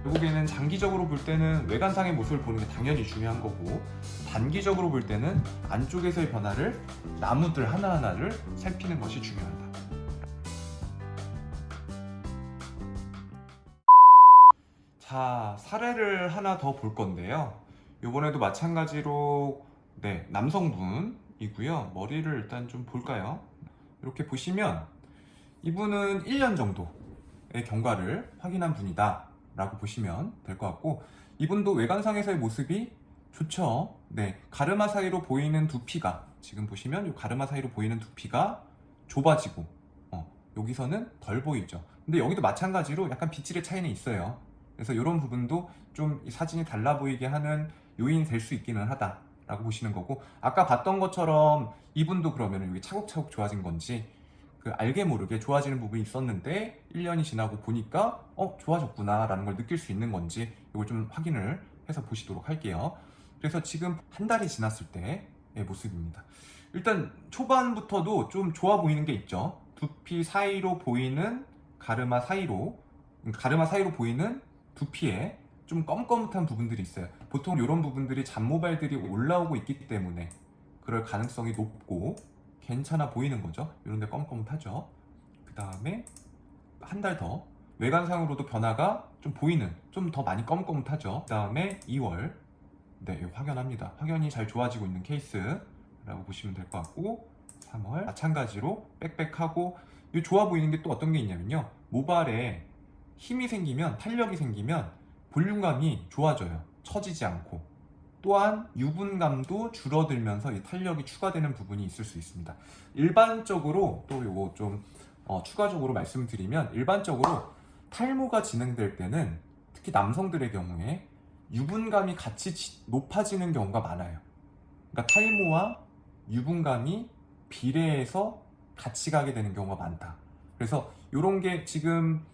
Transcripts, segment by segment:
결국에는 장기적으로 볼 때는 외관상의 모습을 보는 게 당연히 중요한 거고, 단기적으로 볼 때는 안쪽에서의 변화를, 나무들 하나하나를 살피는 것이 중요하다. 자, 사례를 하나 더 볼 건데요. 이번에도 마찬가지로 남성분이고요. 머리를 일단 좀 볼까요? 이렇게 보시면 이분은 1년 정도의 경과를 확인한 분이다 라고 보시면 될 것 같고, 이분도 외관상에서의 모습이 좋죠. 가르마 사이로 보이는 두피가, 지금 보시면 이 가르마 사이로 보이는 두피가 좁아지고 여기서는 덜 보이죠. 근데 여기도 마찬가지로 약간 빗질의 차이는 있어요. 그래서 이런 부분도 좀 이 사진이 달라 보이게 하는 요인이 될 수 있기는 하다 라고 보시는 거고, 아까 봤던 것처럼 이분도 그러면 여기 차곡차곡 좋아진 건지, 그 알게 모르게 좋아지는 부분이 있었는데 1년이 지나고 보니까 좋아졌구나 라는 걸 느낄 수 있는 건지, 이걸 좀 확인을 해서 보시도록 할게요. 그래서 지금 한 달이 지났을 때의 모습입니다. 일단 초반부터도 좀 좋아 보이는 게 있죠. 두피 사이로 보이는 가르마 사이로 보이는 두피에 좀 껌껌한 부분들이 있어요. 보통 이런 부분들이 잔모발들이 올라오고 있기 때문에 그럴 가능성이 높고 괜찮아 보이는 거죠. 이런 데 껌껌하죠. 그 다음에 한 달 더 외관상으로도 변화가 좀 보이는, 좀 더 많이 껌껌하죠. 그 다음에 2월 확연합니다. 확연히 잘 좋아지고 있는 케이스라고 보시면 될 것 같고, 3월 마찬가지로 빽빽하고, 이 좋아 보이는 게 또 어떤 게 있냐면요, 모발에 힘이 생기면, 탄력이 생기면 볼륨감이 좋아져요. 처지지 않고. 또한 유분감도 줄어들면서 이 탄력이 추가되는 부분이 있을 수 있습니다. 일반적으로 또 요거 좀 추가적으로 말씀드리면, 일반적으로 탈모가 진행될 때는 특히 남성들의 경우에 유분감이 같이 높아지는 경우가 많아요. 그러니까 탈모와 유분감이 비례해서 같이 가게 되는 경우가 많다. 그래서 이런 게 지금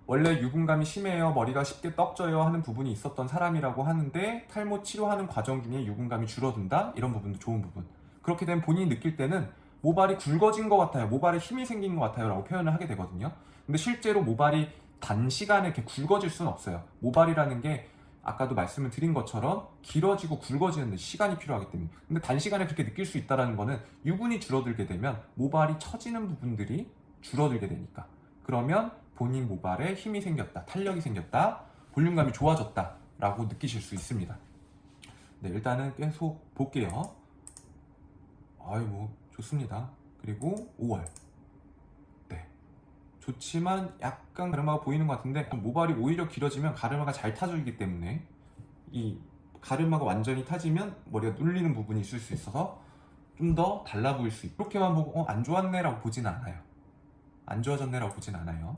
원래 유분감이 심해요, 머리가 쉽게 떡져요 하는 부분이 있었던 사람이라고 하는데, 탈모 치료하는 과정 중에 유분감이 줄어든다, 이런 부분도 좋은 부분. 그렇게 되면 본인이 느낄 때는 모발이 굵어진 것 같아요, 모발에 힘이 생긴 것 같아요 라고 표현을 하게 되거든요. 근데 실제로 모발이 단시간에 이렇게 굵어질 수는 없어요. 모발이라는 게 아까도 말씀을 드린 것처럼 길어지고 굵어지는 데 시간이 필요하기 때문에. 근데 단시간에 그렇게 느낄 수 있다는 거는 유분이 줄어들게 되면 모발이 처지는 부분들이 줄어들게 되니까. 그러면 본인 모발에 힘이 생겼다, 탄력이 생겼다, 볼륨감이 좋아졌다 라고 느끼실 수 있습니다. 일단은 계속 볼게요. 좋습니다. 그리고 5월 좋지만 약간 가르마가 보이는 것 같은데, 모발이 오히려 길어지면 가르마가 잘 타주기 때문에, 이 가르마가 완전히 타지면 머리가 눌리는 부분이 있을 수 있어서 좀 더 달라 보일 수 있고, 그렇게만 보고 안 좋았네 라고 보진 않아요. 안 좋아졌네 라고 보진 않아요.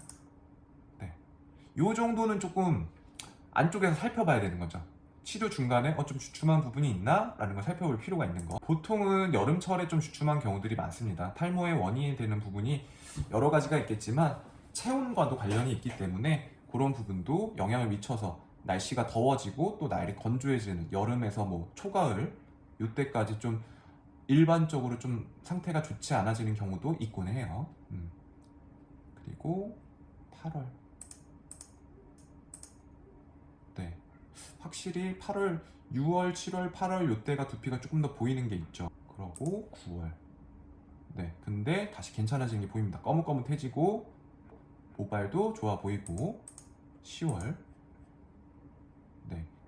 요 정도는 조금 안쪽에서 살펴봐야 되는 거죠. 치료 중간에 좀 주춤한 부분이 있나? 라는 걸 살펴볼 필요가 있는 거. 보통은 여름철에 좀 주춤한 경우들이 많습니다. 탈모의 원인이 되는 부분이 여러 가지가 있겠지만 체온과도 관련이 있기 때문에 그런 부분도 영향을 미쳐서 날씨가 더워지고 또 날이 건조해지는 여름에서 초가을 요때까지 좀 일반적으로 좀 상태가 좋지 않아지는 경우도 있곤 해요. 그리고 8월 확실히 8월, 6월, 7월, 8월 요때가 두피가 조금 더 보이는 게 있죠. 그러고 9월 근데 다시 괜찮아지는 게 보입니다. 거뭇거뭇해지고 모발도 좋아 보이고, 10월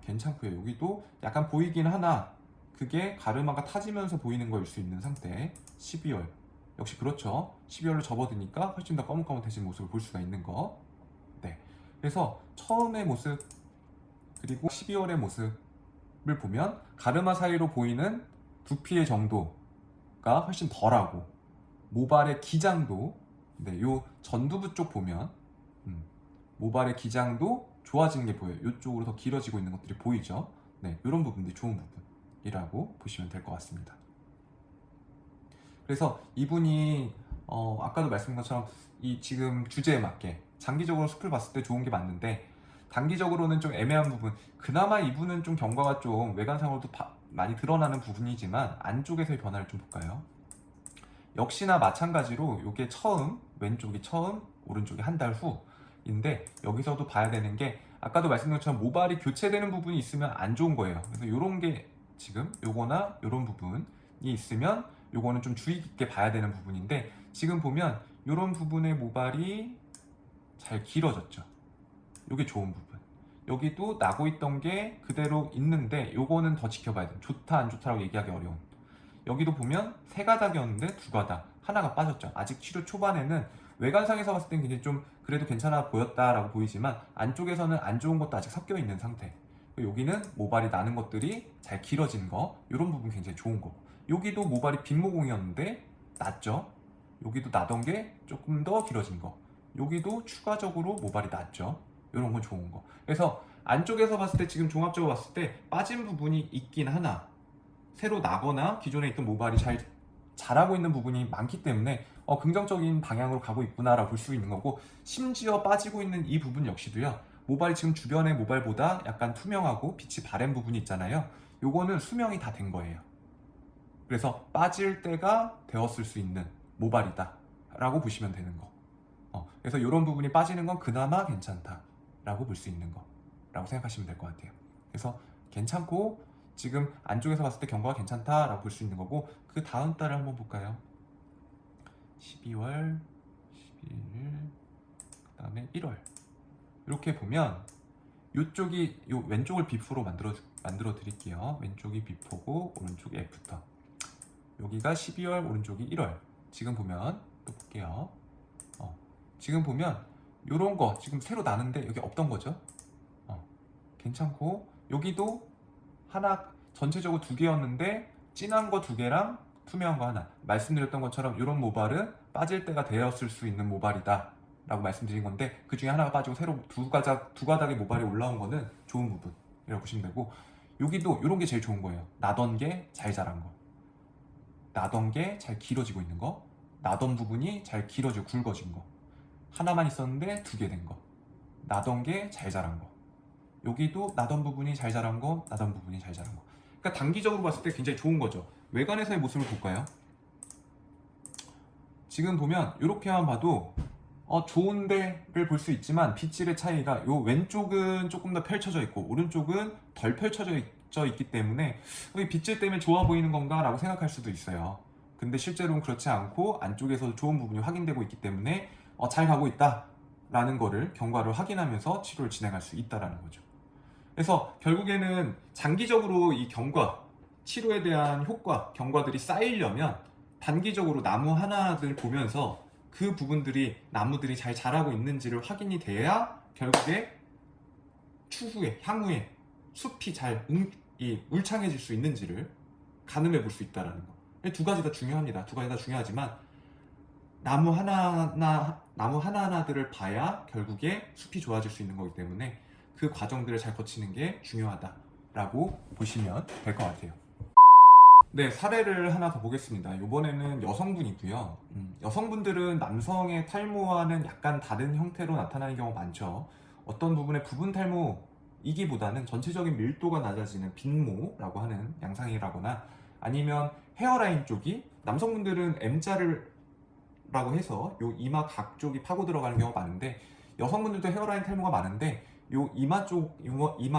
괜찮고요. 여기도 약간 보이긴 하나 그게 가르마가 타지면서 보이는 거일 수 있는 상태. 12월 역시 그렇죠. 12월로 접어드니까 훨씬 더 거뭇거뭇해진 모습을 볼 수가 있는 거. 그래서 처음의 모습 그리고 12월의 모습을 보면 가르마 사이로 보이는 두피의 정도가 훨씬 덜하고, 모발의 기장도 요 전두부 쪽 보면 모발의 기장도 좋아지는 게 보여요. 이쪽으로 더 길어지고 있는 것들이 보이죠. 이런 부분들이 좋은 부분이라고 보시면 될 것 같습니다. 그래서 이분이 아까도 말씀드린 것처럼 이 지금 주제에 맞게 장기적으로 숲을 봤을 때 좋은 게 맞는데, 단기적으로는 좀 애매한 부분, 그나마 이분은 좀 경과가 좀 외관상으로도 많이 드러나는 부분이지만 안쪽에서의 변화를 좀 볼까요? 역시나 마찬가지로 이게 처음, 왼쪽이 처음, 오른쪽이 한 달 후인데, 여기서도 봐야 되는 게 아까도 말씀드린 것처럼 모발이 교체되는 부분이 있으면 안 좋은 거예요. 그래서 이런 게 지금 요거나 이런 부분이 있으면 요거는 좀 주의 깊게 봐야 되는 부분인데, 지금 보면 이런 부분의 모발이 잘 길어졌죠. 요게 좋은 부분. 여기도 나고 있던 게 그대로 있는데 요거는 더 지켜봐야 돼요. 좋다 안 좋다라고 얘기하기 어려운. 여기도 보면 세 가닥이었는데 두 가닥, 하나가 빠졌죠. 아직 치료 초반에는 외관상에서 봤을 땐 굉장히 좀 그래도 괜찮아 보였다라고 보이지만 안쪽에서는 안 좋은 것도 아직 섞여 있는 상태. 여기는 모발이 나는 것들이 잘 길어진 거, 이런 부분 굉장히 좋은 거. 여기도 모발이 빈모공이었는데 났죠. 여기도 나던 게 조금 더 길어진 거. 여기도 추가적으로 모발이 났죠. 이런 건 좋은 거. 그래서 안쪽에서 봤을 때, 지금 종합적으로 봤을 때 빠진 부분이 있긴 하나, 새로 나거나 기존에 있던 모발이 잘 자라고 있는 부분이 많기 때문에 긍정적인 방향으로 가고 있구나라고 볼 수 있는 거고, 심지어 빠지고 있는 이 부분 역시도요, 모발이 지금 주변의 모발보다 약간 투명하고 빛이 바랜 부분이 있잖아요. 요거는 수명이 다 된 거예요. 그래서 빠질 때가 되었을 수 있는 모발이다 라고 보시면 되는 거. 그래서 이런 부분이 빠지는 건 그나마 괜찮다 라고 볼 수 있는 거 라고 생각하시면 될 것 같아요. 그래서 괜찮고 지금 안쪽에서 봤을 때 경과가 괜찮다 라고 볼 수 있는 거고, 그 다음 달을 한번 볼까요? 12월, 11일, 그 다음에 1월. 이렇게 보면 이쪽이, 요 왼쪽을 비포로 만들어 드릴게요. 왼쪽이 비포고 오른쪽이 애프터. 여기가 12월, 오른쪽이 1월. 지금 보면 또 볼게요. 지금 보면 요런 거 지금 새로 나는데 여기 없던 거죠. 괜찮고, 여기도 하나, 전체적으로 두 개였는데 진한 거 두 개랑 투명한 거 하나. 말씀드렸던 것처럼 이런 모발은 빠질 때가 되었을 수 있는 모발이다 라고 말씀드린 건데, 그 중에 하나가 빠지고 새로 두 가닥의 모발이 올라온 거는 좋은 부분이라고 보시면 되고, 여기도 이런 게 제일 좋은 거예요. 나던 게 잘 자란 거, 나던 게 잘 길어지고 있는 거, 나던 부분이 잘 길어지고 굵어진 거, 하나만 있었는데 두 개 된 거, 나던 게 잘 자란 거, 여기도 나던 부분이 잘 자란 거, 나던 부분이 잘 자란 거. 그러니까 단기적으로 봤을 때 굉장히 좋은 거죠. 외관에서의 모습을 볼까요? 지금 보면 이렇게만 봐도 좋은 데를 볼 수 있지만 빗질의 차이가, 요 왼쪽은 조금 더 펼쳐져 있고 오른쪽은 덜 펼쳐져 있기 때문에 빗질 때문에 좋아 보이는 건가 라고 생각할 수도 있어요. 근데 실제로는 그렇지 않고 안쪽에서 좋은 부분이 확인되고 있기 때문에 잘 가고 있다 라는 거를 경과를 확인하면서 치료를 진행할 수 있다라는 거죠. 그래서 결국에는 장기적으로 이 경과, 치료에 대한 효과, 경과들이 쌓이려면 단기적으로 나무 하나들 보면서 그 부분들이, 나무들이 잘 자라고 있는지를 확인이 돼야 결국에 추후에, 향후에 숲이 잘 울창해질 수 있는지를 가늠해 볼 수 있다는 거. 두 가지 다 중요합니다. 두 가지 다 중요하지만 나무 하나하나들을 봐야 결국에 숲이 좋아질 수 있는 거기 때문에 그 과정들을 잘 거치는 게 중요하다라고 보시면 될 것 같아요. 네, 사례를 하나 더 보겠습니다. 이번에는 여성분이고요. 여성분들은 남성의 탈모와는 약간 다른 형태로 나타나는 경우가 많죠. 어떤 부분의 부분 탈모이기보다는 전체적인 밀도가 낮아지는 빈모라고 하는 양상이라거나, 아니면 헤어라인 쪽이, 남성분들은 M자를 라고 해서 요 이마 각 쪽이 파고 들어가는 경우가 많은데, 여성분들도 헤어라인 탈모가 많은데 요 이마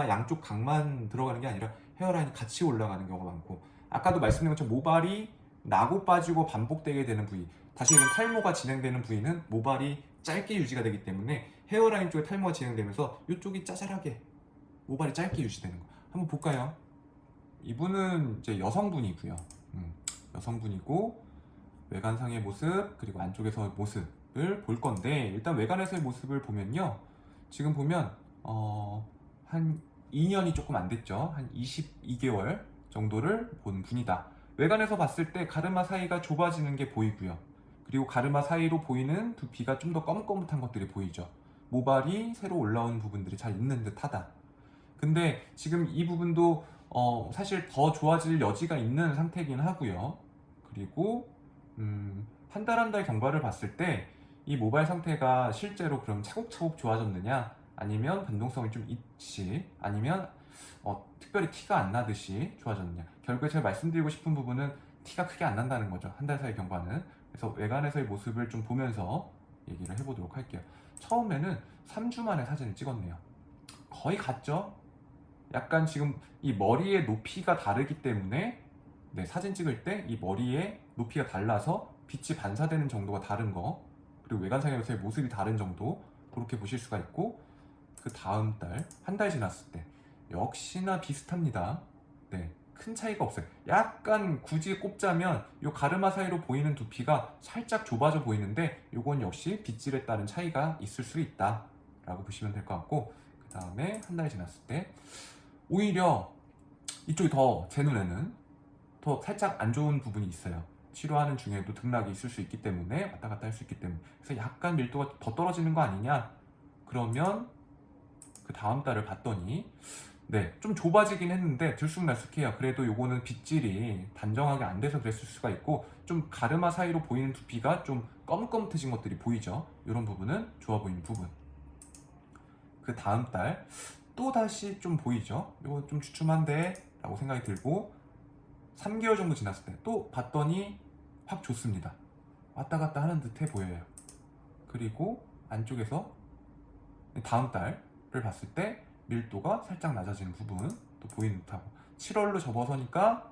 양쪽 각만 들어가는 게 아니라 헤어라인이 같이 올라가는 경우가 많고, 아까도 말씀드린 것처럼 모발이 나고 빠지고 반복되게 되는 부위, 다시 얘기하면 탈모가 진행되는 부위는 모발이 짧게 유지가 되기 때문에 헤어라인 쪽에 탈모가 진행되면서 이쪽이 짜잘하게 모발이 짧게 유지되는 거 한번 볼까요? 이분은 이제 여성분이고요. 여성분이고 외관상의 모습, 그리고 안쪽에서의 모습을 볼 건데, 일단 외관에서의 모습을 보면요, 지금 보면 한 2년이 조금 안 됐죠. 한 22개월 정도를 본 분이다. 외관에서 봤을 때 가르마 사이가 좁아지는 게 보이고요. 그리고 가르마 사이로 보이는 두피가 좀 더 검은검은한 것들이 보이죠. 모발이 새로 올라온 부분들이 잘 있는 듯 하다. 근데 지금 이 부분도 사실 더 좋아질 여지가 있는 상태이긴 하고요. 그리고 한 달 한 달 경과를 봤을 때 이 모발 상태가 실제로 그럼 차곡차곡 좋아졌느냐, 아니면 변동성이 좀 있지, 아니면 특별히 티가 안 나듯이 좋아졌느냐. 결국에 제가 말씀드리고 싶은 부분은 티가 크게 안 난다는 거죠, 한 달 사이 경과는. 그래서 외관에서의 모습을 좀 보면서 얘기를 해보도록 할게요. 처음에는 3주 만에 사진을 찍었네요. 거의 같죠? 약간 지금 이 머리의 높이가 다르기 때문에 네, 사진 찍을 때 이 머리의 높이가 달라서 빛이 반사되는 정도가 다른 거, 그리고 외관상에서의 모습이 다른 정도, 그렇게 보실 수가 있고, 그 다음 달, 한 달 지났을 때 역시나 비슷합니다. 네, 큰 차이가 없어요. 약간 굳이 꼽자면 이 가르마 사이로 보이는 두피가 살짝 좁아져 보이는데 이건 역시 빗질에 따른 차이가 있을 수 있다 라고 보시면 될 것 같고, 그 다음에 한 달 지났을 때 오히려 이쪽이 더 제 눈에는 더 살짝 안 좋은 부분이 있어요. 치료하는 중에도 등락이 있을 수 있기 때문에, 왔다 갔다 할 수 있기 때문에. 그래서 약간 밀도가 더 떨어지는 거 아니냐? 그러면 그 다음 달을 봤더니 네, 좀 좁아지긴 했는데 들쑥날쑥해요. 그래도 요거는 빗질이 단정하게 안 돼서 그랬을 수가 있고, 좀 가르마 사이로 보이는 두피가 좀 거뭇거뭇해진 것들이 보이죠. 이런 부분은 좋아 보이는 부분. 그 다음 달 또 다시 좀 보이죠. 이거 좀 주춤한데 라고 생각이 들고, 3개월 정도 지났을 때 또 봤더니 확 좋습니다. 왔다 갔다 하는 듯해 보여요. 그리고 안쪽에서 다음 달을 봤을 때 밀도가 살짝 낮아지는 부분 또 보이는 듯하고, 7월로 접어서니까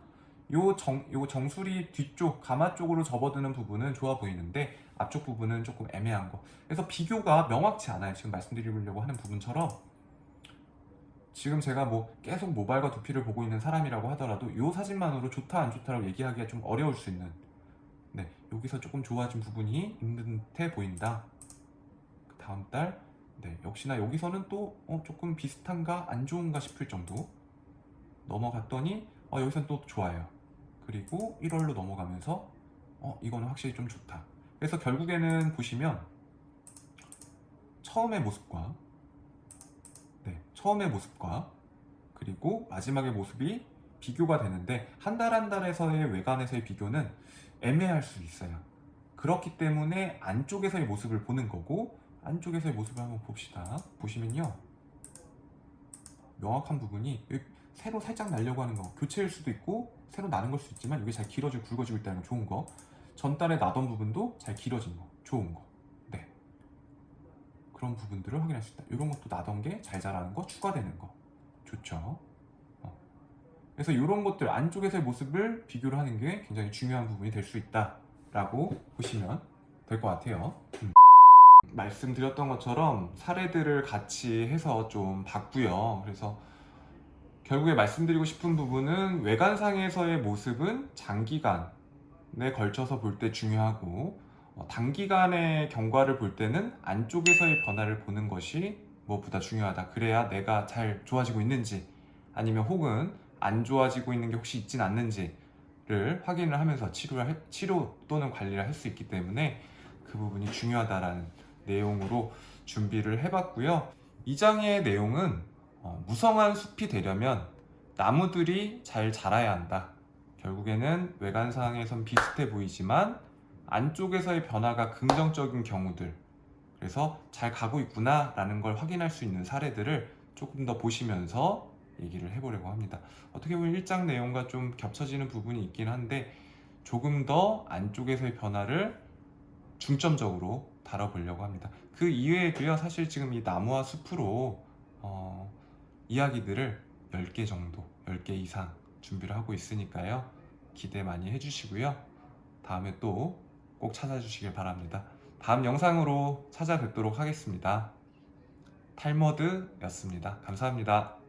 요 정수리 뒤쪽 가마 쪽으로 접어드는 부분은 좋아 보이는데 앞쪽 부분은 조금 애매한 거. 그래서 비교가 명확치 않아요. 지금 말씀드리려고 하는 부분처럼 지금 제가 뭐 계속 모발과 두피를 보고 있는 사람이라고 하더라도 요 사진만으로 좋다 안 좋다라고 얘기하기가 좀 어려울 수 있는, 네, 여기서 조금 좋아진 부분이 있는 듯해 보인다. 그 다음 달 네, 역시나 여기서는 또 조금 비슷한가 안 좋은가 싶을 정도 넘어갔더니 여기서는 또 좋아요. 그리고 1월로 넘어가면서 이거는 확실히 좀 좋다. 그래서 결국에는 보시면 처음의 모습과 처음의 모습과 그리고 마지막의 모습이 비교가 되는데, 한 달 한 달에서의 외관에서의 비교는 애매할 수 있어요. 그렇기 때문에 안쪽에서의 모습을 보는 거고, 안쪽에서의 모습을 한번 봅시다. 보시면요, 명확한 부분이 새로 살짝 나려고 하는 거, 교체일 수도 있고 새로 나는 걸 수도 있지만 이게 잘 길어지고 굵어지고 있다는 건 좋은 거, 전달에 나던 부분도 잘 길어진 거 좋은 거, 네, 그런 부분들을 확인할 수 있다. 이런 것도 나던 게 잘 자라는 거, 추가되는 거 좋죠. 그래서 이런 것들 안쪽에서의 모습을 비교를 하는 게 굉장히 중요한 부분이 될 수 있다 라고 보시면 될 것 같아요. 말씀드렸던 것처럼 사례들을 같이 해서 좀 봤고요. 그래서 결국에 말씀드리고 싶은 부분은 외관상에서의 모습은 장기간에 걸쳐서 볼 때 중요하고, 단기간의 경과를 볼 때는 안쪽에서의 변화를 보는 것이 무엇보다 중요하다. 그래야 내가 잘 좋아지고 있는지 아니면 혹은 안 좋아지고 있는 게 혹시 있진 않는지를 확인을 하면서 치료 또는 관리를 할 수 있기 때문에 그 부분이 중요하다라는 내용으로 준비를 해봤고요. 이 장의 내용은 무성한 숲이 되려면 나무들이 잘 자라야 한다. 결국에는 외관상에선 비슷해 보이지만 안쪽에서의 변화가 긍정적인 경우들, 그래서 잘 가고 있구나 라는 걸 확인할 수 있는 사례들을 조금 더 보시면서 얘기를 해보려고 합니다. 어떻게 보면 1장 내용과 좀 겹쳐지는 부분이 있긴 한데 조금 더 안쪽에서의 변화를 중점적으로 다뤄보려고 합니다. 그 이외에도요, 사실 지금 이 나무와 숲으로 이야기들을 10개 정도, 10개 이상 준비를 하고 있으니까요. 기대 많이 해주시고요. 다음에 또 꼭 찾아주시길 바랍니다. 다음 영상으로 찾아뵙도록 하겠습니다. 탈머드였습니다. 감사합니다.